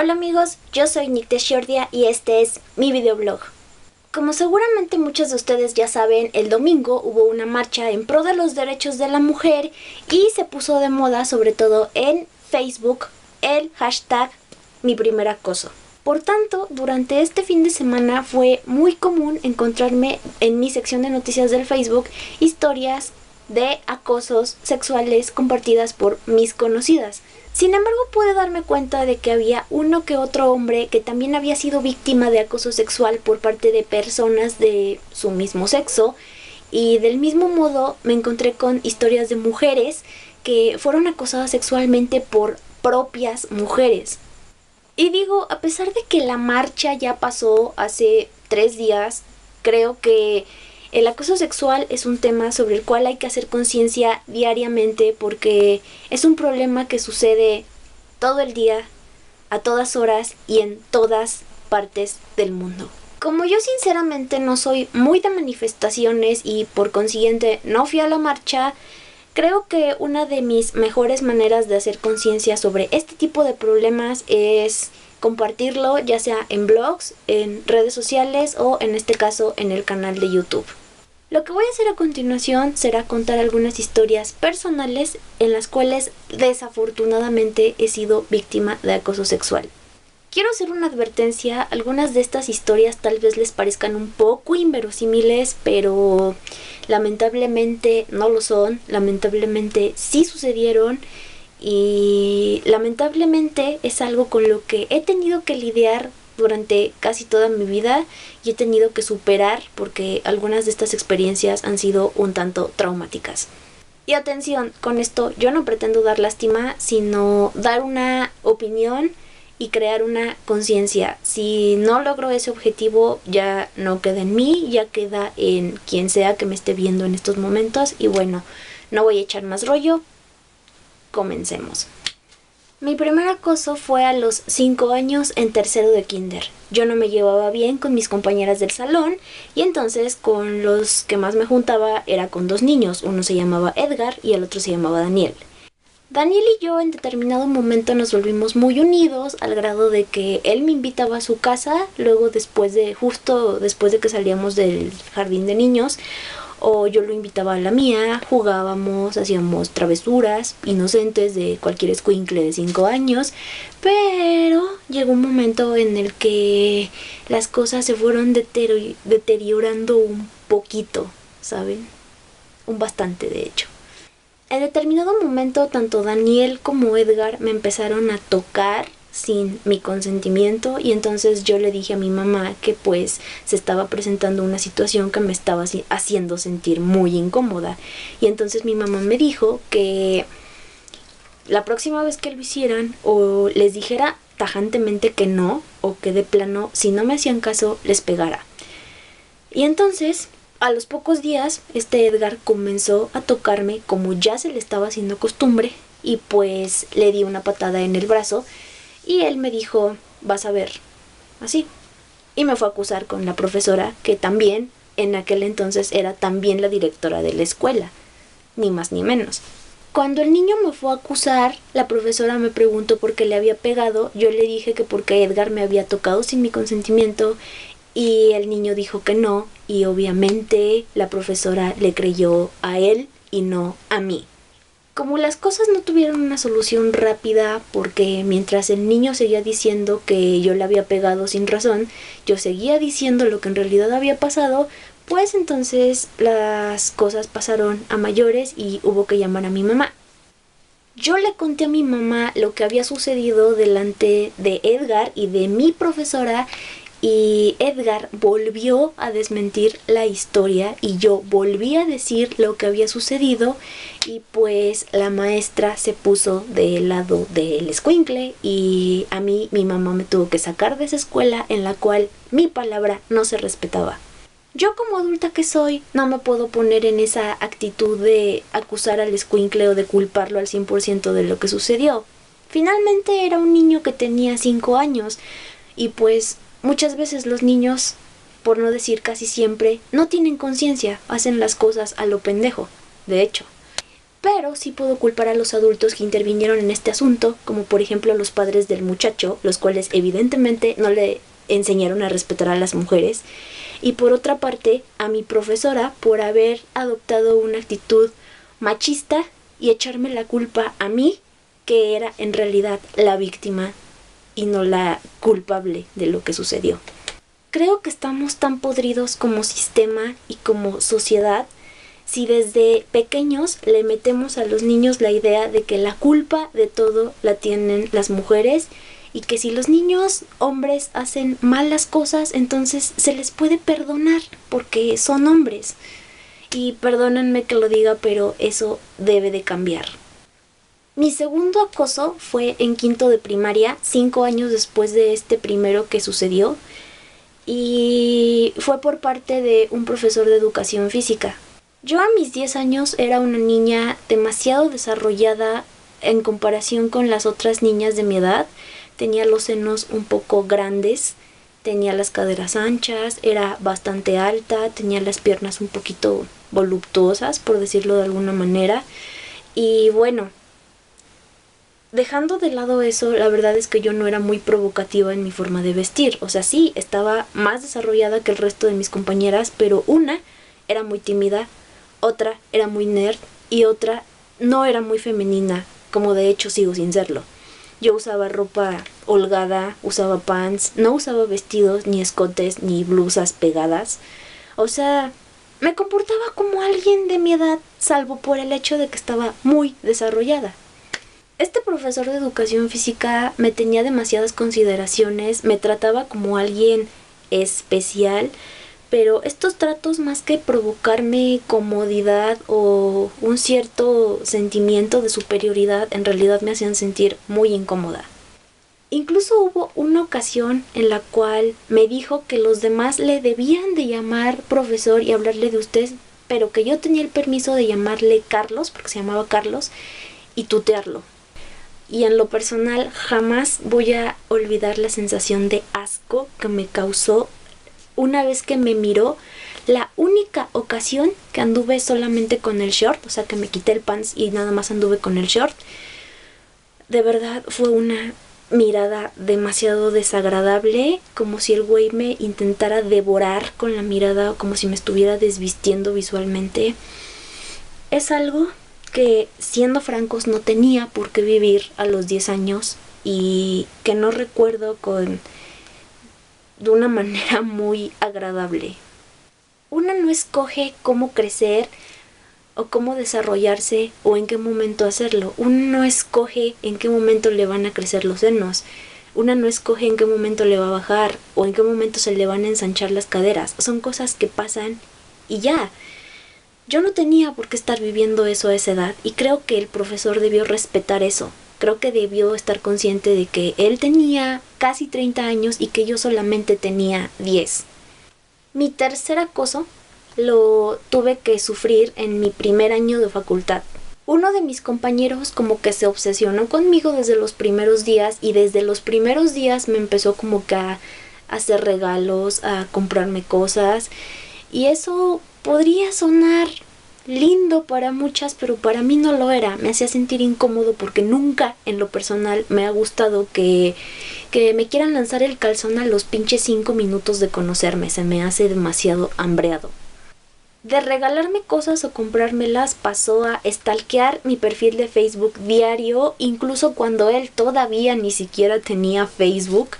Hola amigos, yo soy Nick Shordia y este es mi videoblog. Como seguramente muchos de ustedes ya saben, el domingo hubo una marcha en pro de los derechos de la mujer y se puso de moda, sobre todo en Facebook, el hashtag mi primer acoso. Por tanto, durante este fin de semana fue muy común encontrarme en mi sección de noticias del Facebook historias de acosos sexuales compartidas por mis conocidas. Sin embargo, pude darme cuenta de que había uno que otro hombre que también había sido víctima de acoso sexual por parte de personas de su mismo sexo, y del mismo modo me encontré con historias de mujeres que fueron acosadas sexualmente por propias mujeres. Y digo, a pesar de que la marcha ya pasó hace 3 días, creo que el acoso sexual es un tema sobre el cual hay que hacer conciencia diariamente porque es un problema que sucede todo el día, a todas horas y en todas partes del mundo. Como yo sinceramente no soy muy de manifestaciones y por consiguiente no fui a la marcha, creo que una de mis mejores maneras de hacer conciencia sobre este tipo de problemas es compartirlo, ya sea en blogs, en redes sociales o en este caso en el canal de YouTube. Lo que voy a hacer a continuación será contar algunas historias personales en las cuales desafortunadamente he sido víctima de acoso sexual. Quiero hacer una advertencia, algunas de estas historias tal vez les parezcan un poco inverosímiles, pero lamentablemente no lo son, lamentablemente sí sucedieron y lamentablemente es algo con lo que he tenido que lidiar durante casi toda mi vida y he tenido que superar porque algunas de estas experiencias han sido un tanto traumáticas. Y atención, con esto yo no pretendo dar lástima, sino dar una opinión y crear una conciencia. Si no logro ese objetivo, ya no queda en mí, ya queda en quien sea que me esté viendo en estos momentos. Y bueno, no voy a echar más rollo. Comencemos. Mi primer acoso fue a los 5 años en tercero de kinder. Yo no me llevaba bien con mis compañeras del salón y entonces con los que más me juntaba era con 2 niños. Uno se llamaba Edgar y el otro se llamaba Daniel. Daniel y yo en determinado momento nos volvimos muy unidos al grado de que él me invitaba a su casa, luego justo después de que salíamos del jardín de niños, o yo lo invitaba a la mía, jugábamos, hacíamos travesuras inocentes de cualquier escuincle de 5 años, pero llegó un momento en el que las cosas se fueron deteriorando un poquito, ¿saben? Un bastante, de hecho. En determinado momento, tanto Daniel como Edgar me empezaron a tocar sin mi consentimiento y entonces yo le dije a mi mamá que pues se estaba presentando una situación que me estaba haciendo sentir muy incómoda. Y entonces mi mamá me dijo que la próxima vez que lo hicieran o les dijera tajantemente que no o que de plano si no me hacían caso les pegara. Y entonces a los pocos días, Edgar comenzó a tocarme como ya se le estaba haciendo costumbre y pues le di una patada en el brazo y él me dijo, vas a ver, así. Y me fue a acusar con la profesora que también en aquel entonces era también la directora de la escuela, ni más ni menos. Cuando el niño me fue a acusar, la profesora me preguntó por qué le había pegado, yo le dije que porque Edgar me había tocado sin mi consentimiento y el niño dijo que no y obviamente la profesora le creyó a él y no a mí. Como las cosas no tuvieron una solución rápida porque mientras el niño seguía diciendo que yo le había pegado sin razón, yo seguía diciendo lo que en realidad había pasado, pues entonces las cosas pasaron a mayores y hubo que llamar a mi mamá. Yo le conté a mi mamá lo que había sucedido delante de Edgar y de mi profesora y Edgar volvió a desmentir la historia y yo volví a decir lo que había sucedido y pues la maestra se puso del lado del escuincle y a mí mi mamá me tuvo que sacar de esa escuela en la cual mi palabra no se respetaba. Yo como adulta que soy no me puedo poner en esa actitud de acusar al escuincle o de culparlo al 100% de lo que sucedió. Finalmente era un niño que tenía 5 años y pues muchas veces los niños, por no decir casi siempre, no tienen conciencia, hacen las cosas a lo pendejo, de hecho. Pero sí puedo culpar a los adultos que intervinieron en este asunto, como por ejemplo los padres del muchacho, los cuales evidentemente no le enseñaron a respetar a las mujeres, y por otra parte a mi profesora por haber adoptado una actitud machista y echarme la culpa a mí, que era en realidad la víctima y no la culpable de lo que sucedió. Creo que estamos tan podridos como sistema y como sociedad si desde pequeños le metemos a los niños la idea de que la culpa de todo la tienen las mujeres y que si los niños hombres hacen malas cosas, entonces se les puede perdonar porque son hombres. Y perdónenme que lo diga, pero eso debe de cambiar. Mi segundo acoso fue en quinto de primaria, 5 años después de este primero que sucedió, y fue por parte de un profesor de educación física. Yo a mis 10 años era una niña demasiado desarrollada en comparación con las otras niñas de mi edad. Tenía los senos un poco grandes, tenía las caderas anchas, era bastante alta, tenía las piernas un poquito voluptuosas, por decirlo de alguna manera. Y bueno, dejando de lado eso, la verdad es que yo no era muy provocativa en mi forma de vestir. O sea, sí, estaba más desarrollada que el resto de mis compañeras, pero una era muy tímida, otra era muy nerd y otra no era muy femenina, como de hecho sigo sin serlo. Yo usaba ropa holgada, usaba pants, no usaba vestidos, ni escotes, ni blusas pegadas. O sea, me comportaba como alguien de mi edad, salvo por el hecho de que estaba muy desarrollada. Este profesor de educación física me tenía demasiadas consideraciones, me trataba como alguien especial, pero estos tratos, más que provocarme comodidad o un cierto sentimiento de superioridad, en realidad me hacían sentir muy incómoda. Incluso hubo una ocasión en la cual me dijo que los demás le debían de llamar profesor y hablarle de usted, pero que yo tenía el permiso de llamarle Carlos, porque se llamaba Carlos, y tutearlo. Y en lo personal jamás voy a olvidar la sensación de asco que me causó una vez que me miró, la única ocasión que anduve solamente con el short, o sea que me quité el pants y nada más anduve con el short. De verdad fue una mirada demasiado desagradable, como si el güey me intentara devorar con la mirada o como si me estuviera desvistiendo visualmente. Es algo que, siendo francos, no tenía por qué vivir a los 10 años y que no recuerdo de una manera muy agradable. Una no escoge cómo crecer o cómo desarrollarse o en qué momento hacerlo. Una no escoge en qué momento le van a crecer los senos. Una no escoge en qué momento le va a bajar o en qué momento se le van a ensanchar las caderas. Son cosas que pasan y ya. Yo no tenía por qué estar viviendo eso a esa edad y creo que el profesor debió respetar eso. Creo que debió estar consciente de que él tenía casi 30 años y que yo solamente tenía 10. Mi tercer acoso lo tuve que sufrir en mi primer año de facultad. Uno de mis compañeros como que se obsesionó conmigo desde los primeros días y desde los primeros días me empezó como que a hacer regalos, a comprarme cosas y eso podría sonar lindo para muchas, pero para mí no lo era. Me hacía sentir incómodo porque nunca en lo personal me ha gustado que me quieran lanzar el calzón a los pinches 5 minutos de conocerme. Se me hace demasiado hambreado. De regalarme cosas o comprármelas pasó a stalkear mi perfil de Facebook diario, incluso cuando él todavía ni siquiera tenía Facebook.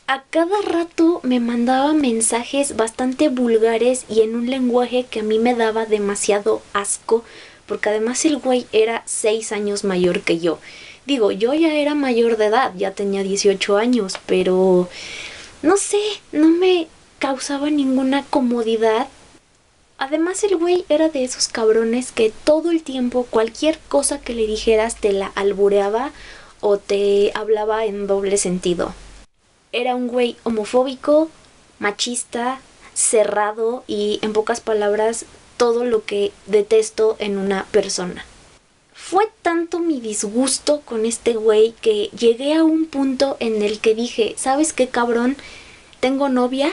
A cada rato me mandaba mensajes bastante vulgares y en un lenguaje que a mí me daba demasiado asco, porque además el güey era 6 años mayor que yo. Digo, yo ya era mayor de edad, ya tenía 18 años, pero no sé, no me causaba ninguna comodidad. Además el güey era de esos cabrones que todo el tiempo cualquier cosa que le dijeras te la albureaba o te hablaba en doble sentido. Era un güey homofóbico, machista, cerrado y, en pocas palabras, todo lo que detesto en una persona. Fue tanto mi disgusto con este güey que llegué a un punto en el que dije, ¿sabes qué, cabrón? Tengo novia,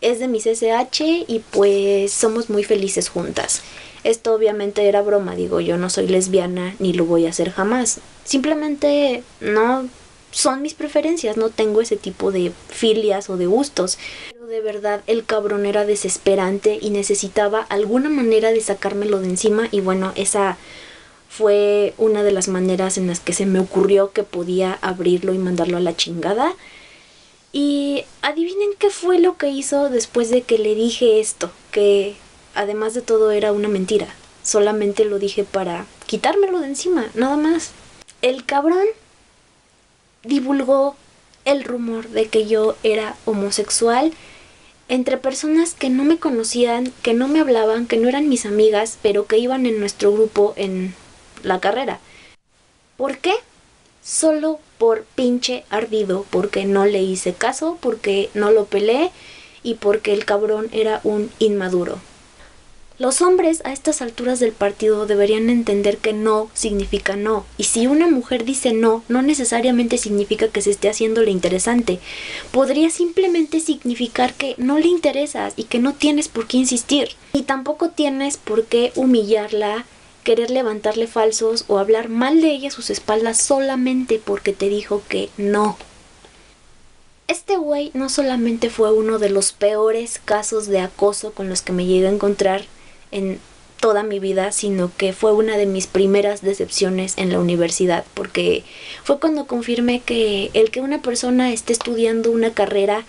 es de mis SH y pues somos muy felices juntas. Esto obviamente era broma, digo, yo no soy lesbiana ni lo voy a hacer jamás. Simplemente no son mis preferencias, no tengo ese tipo de filias o de gustos. Pero de verdad el cabrón era desesperante y necesitaba alguna manera de sacármelo de encima y bueno, esa fue una de las maneras en las que se me ocurrió que podía abrirlo y mandarlo a la chingada. Y adivinen qué fue lo que hizo después de que le dije esto, que además de todo era una mentira. Solamente lo dije para quitármelo de encima, nada más. El cabrón divulgó el rumor de que yo era homosexual entre personas que no me conocían, que no me hablaban, que no eran mis amigas, pero que iban en nuestro grupo en la carrera. ¿Por qué? Solo por pinche ardido, porque no le hice caso, porque no lo pelé y porque el cabrón era un inmaduro. Los hombres a estas alturas del partido deberían entender que no significa no, y si una mujer dice no, no necesariamente significa que se esté haciéndole interesante. Podría simplemente significar que no le interesas y que no tienes por qué insistir. Y tampoco tienes por qué humillarla, querer levantarle falsos o hablar mal de ella a sus espaldas solamente porque te dijo que no. Este güey no solamente fue uno de los peores casos de acoso con los que me llegué a encontrar en toda mi vida, sino que fue una de mis primeras decepciones en la universidad, porque fue cuando confirmé que el que una persona esté estudiando una carrera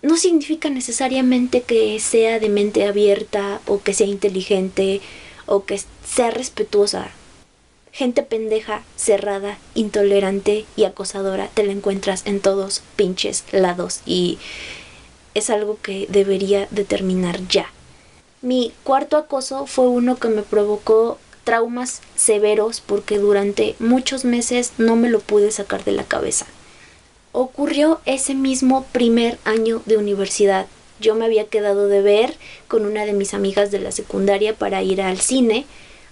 no significa necesariamente que sea de mente abierta o que sea inteligente o que sea respetuosa. Gente pendeja, cerrada, intolerante y acosadora te la encuentras en todos pinches lados y es algo que debería de terminar ya. Mi cuarto acoso fue uno que me provocó traumas severos porque durante muchos meses no me lo pude sacar de la cabeza. Ocurrió ese mismo primer año de universidad. Yo me había quedado de ver con una de mis amigas de la secundaria para ir al cine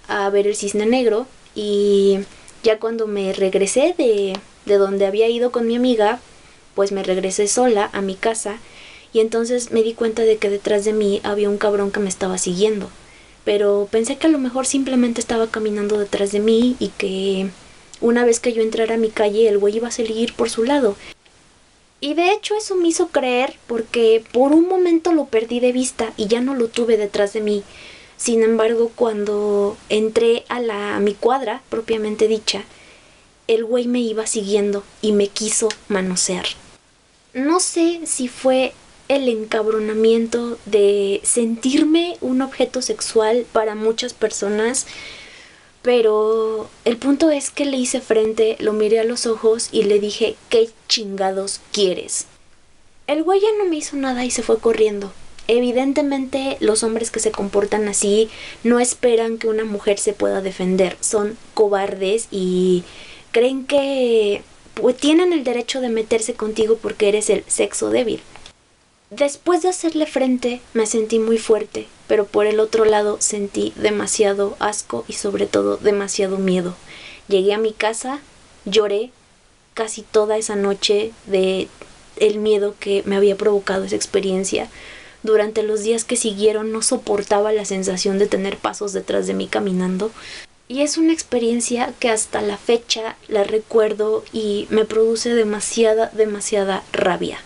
a ver El Cisne Negro y ya cuando me regresé de donde había ido con mi amiga, pues me regresé sola a mi casa. Y entonces me di cuenta de que detrás de mí había un cabrón que me estaba siguiendo. Pero pensé que a lo mejor simplemente estaba caminando detrás de mí y que una vez que yo entrara a mi calle el güey iba a seguir por su lado. Y de hecho eso me hizo creer porque por un momento lo perdí de vista y ya no lo tuve detrás de mí. Sin embargo, cuando entré a mi cuadra, propiamente dicha, el güey me iba siguiendo y me quiso manosear. No sé si fue el encabronamiento de sentirme un objeto sexual para muchas personas, pero el punto es que le hice frente, lo miré a los ojos y le dije, ¿qué chingados quieres? El güey ya no me hizo nada y se fue corriendo. Evidentemente los hombres que se comportan así no esperan que una mujer se pueda defender, son cobardes y creen que pues, tienen el derecho de meterse contigo porque eres el sexo débil. Después de hacerle frente me sentí muy fuerte, pero por el otro lado sentí demasiado asco y sobre todo demasiado miedo. Llegué a mi casa, lloré casi toda esa noche de el miedo que me había provocado esa experiencia. Durante los días que siguieron no soportaba la sensación de tener pasos detrás de mí caminando. Y es una experiencia que hasta la fecha la recuerdo y me produce demasiada rabia.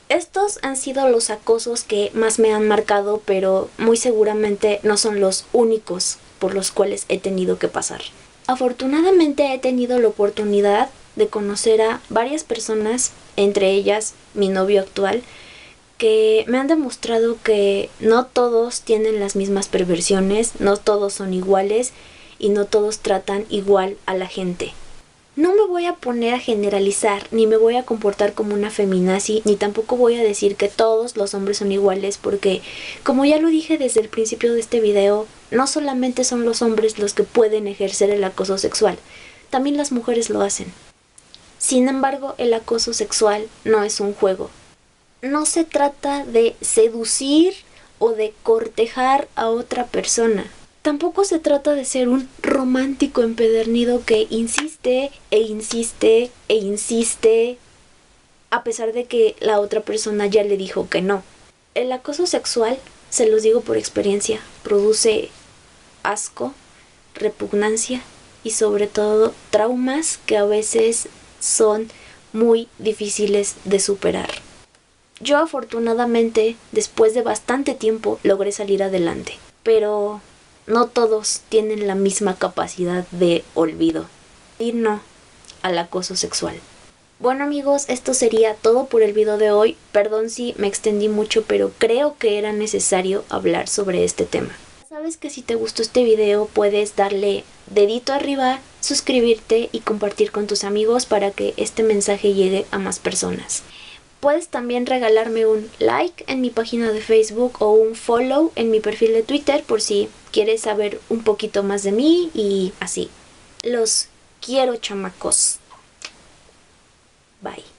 Estos han sido los acosos que más me han marcado, pero muy seguramente no son los únicos por los cuales he tenido que pasar. Afortunadamente he tenido la oportunidad de conocer a varias personas, entre ellas mi novio actual, que me han demostrado que no todos tienen las mismas perversiones, no todos son iguales y no todos tratan igual a la gente. No me voy a poner a generalizar, ni me voy a comportar como una feminazi, ni tampoco voy a decir que todos los hombres son iguales, porque, como ya lo dije desde el principio de este video, no solamente son los hombres los que pueden ejercer el acoso sexual, también las mujeres lo hacen. Sin embargo, el acoso sexual no es un juego. No se trata de seducir o de cortejar a otra persona. Tampoco se trata de ser un romántico empedernido que insiste e insiste e insiste a pesar de que la otra persona ya le dijo que no. El acoso sexual, se los digo por experiencia, produce asco, repugnancia y sobre todo traumas que a veces son muy difíciles de superar. Yo afortunadamente, después de bastante tiempo, logré salir adelante, pero no todos tienen la misma capacidad de olvido. Y no al acoso sexual. Bueno amigos, esto sería todo por el video de hoy. Perdón si me extendí mucho, pero creo que era necesario hablar sobre este tema. Sabes que si te gustó este video puedes darle dedito arriba, suscribirte y compartir con tus amigos para que este mensaje llegue a más personas. Puedes también regalarme un like en mi página de Facebook o un follow en mi perfil de Twitter por si quieres saber un poquito más de mí y así. Los quiero, chamacos. Bye.